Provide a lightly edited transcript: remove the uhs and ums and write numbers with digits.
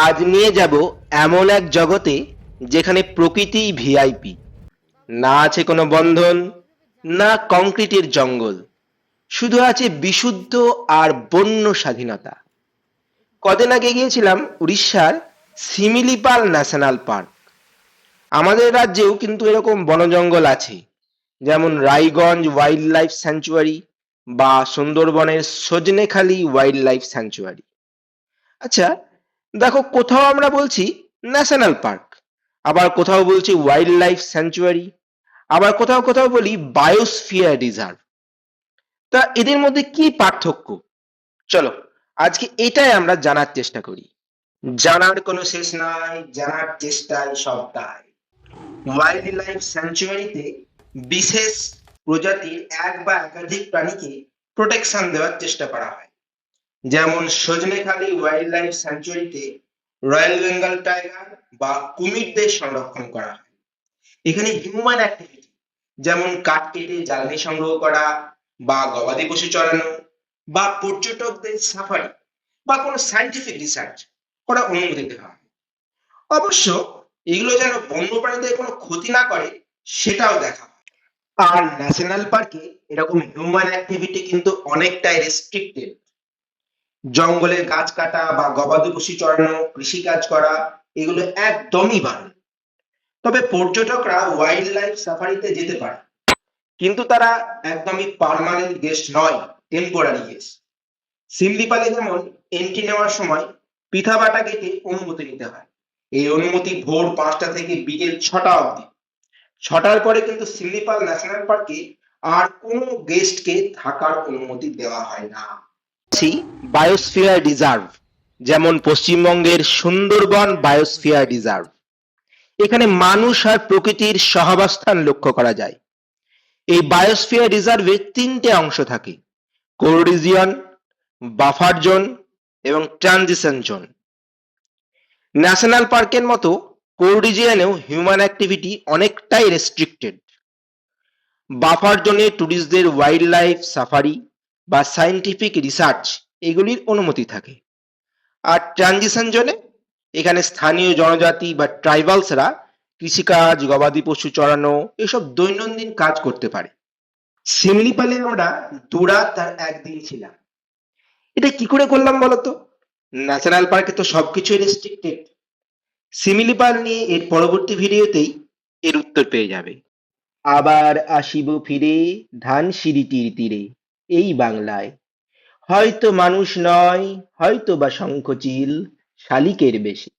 আজ নিয়ে যাব এমন এক জগতে যেখানে প্রকৃতিই ভিআইপি। না আছে কোনো বন্ধন, না কংক্রিটের জঙ্গল, শুধু আছে বিশুদ্ধ আর বন্য স্বাধীনতা। কদিন আগে গিয়েছিলাম উড়িষ্যার শিমিলিপাল ন্যাশনাল পার্ক। আমাদের রাজ্যেও কিন্তু এরকম বন জঙ্গল আছে, যেমন রায়গঞ্জ ওয়াইল্ড লাইফ স্যাংচুয়ারি বা সুন্দরবনের সজনেখালি ওয়াইল্ড লাইফ স্যাংচুয়ারি। আচ্ছা, দেখো, কোথাও আমরা বলছি ন্যাশনাল পার্ক, আবার কোথাও বলছি ওয়াইল্ড লাইফ স্যাংচুয়ারি, আবার কোথাও কোথাও বলি বায়োস্ফিয়ার রিজার্ভ। তা এদের মধ্যে কি পার্থক্য? চলো আজকে এটাই আমরা জানার চেষ্টা করি। জানার কোনো শেষ নাই, জানার চেষ্টায় সব তাই। ওয়াইল্ড লাইফ স্যাংচুয়ারিতে বিশেষ প্রজাতির এক বা একাধিক প্রাণীকে প্রোটেকশন দেওয়ার চেষ্টা করা হয়। যেমন সজনেখালি ওয়াইল্ড লাইফ স্যাংচুয়ারিতে রয়্যাল বেঙ্গল টাইগার বা কুমিরদের সংরক্ষণ করা হয়। এখানে হিউম্যান অ্যাক্টিভিটি, যেমন কাঠ কেটে জ্বালানি সংগ্রহ করা বা গবাদি পশু চড়ানো বা পর্যটকদের সাফারি বা কোনো সায়েন্টিফিক রিসার্চ করা অনুমতি দেওয়া হয়। অবশ্য এগুলো যেন বন্যপ্রাণীদের কোনো ক্ষতি না করে সেটাও দেখা হয়। আর ন্যাশনাল পার্কে এরকম হিউম্যান অ্যাক্টিভিটি কিন্তু অনেকটাই রেস্ট্রিক্টেড। জঙ্গলে গাছ কাটা বা গবাদি পশু চড়ানো, কৃষিকাজ করা, এগুলো একদমই বারণ। তবে পর্যটকরা ওয়াইল্ড লাইফ সাফারিতে যেতে পারে, কিন্তু তারা একদমই পার্মানেন্ট গেস্ট নয়, টেম্পোরারি গেস্ট। সিমলিপালে যেমন এন্ট্রি নেওয়ার সময় পিঠাবাটা গেটে অনুমতি নিতে হয়। এই অনুমতি ভোর 5টা থেকে বিকেল 6টা অবধি। 6টার পরে কিন্তু সিমলিপাল ন্যাশনাল পার্কে আর কোনো গেস্টকে থাকার অনুমতি দেওয়া হয় না। বায়োস্ফিয়ার রিজার্ভ, যেমন পশ্চিমবঙ্গের সুন্দরবন বায়োস্ফিয়ার রিজার্ভ। এখানে মানুষ আর প্রকৃতির সহাবস্থান লক্ষ্য করা যায়। এই বায়োস্ফিয়ার রিজার্ভে 3টে অংশ থাকে: কোর রিজিয়ন, বাফার জোন এবং ট্রানজিশন জোন। ন্যাশনাল পার্কের মতো কোর রিজিয়নেও হিউম্যান অ্যাক্টিভিটি অনেকটাই রেস্ট্রিক্টেড। বাফার জোনে ট্যুরিস্টদের ওয়াইল্ড লাইফ সাফারি বা সায়েন্টিফিক রিসার্চ এগুলির অনুমতি থাকে। আর ট্রানজিশন জোনে এখানে স্থানীয় জনজাতি বা ট্রাইবালসরা কৃষিকাজ, গবাদি পশু চড়ানো এসব দৈনন্দিন কাজ করতে পারে। শিমলিপালে আমরা 2 রাত আর 1 দিন ছিলাম। এটা কি করে করলাম বলতো? ন্যাশনাল পার্কে তো সবকিছুই রেস্ট্রিক্টেড। শিমিলিপাল নিয়ে এর পরবর্তী ভিডিওতেই এর উত্তর পেয়ে যাবে। আবার আসিব ফিরে ধানসিঁড়িটির তীরে, এই বাংলায়। হয়তো মানুষ নয়, হয়তো বা শঙ্খচিল, শালিকের বেশে।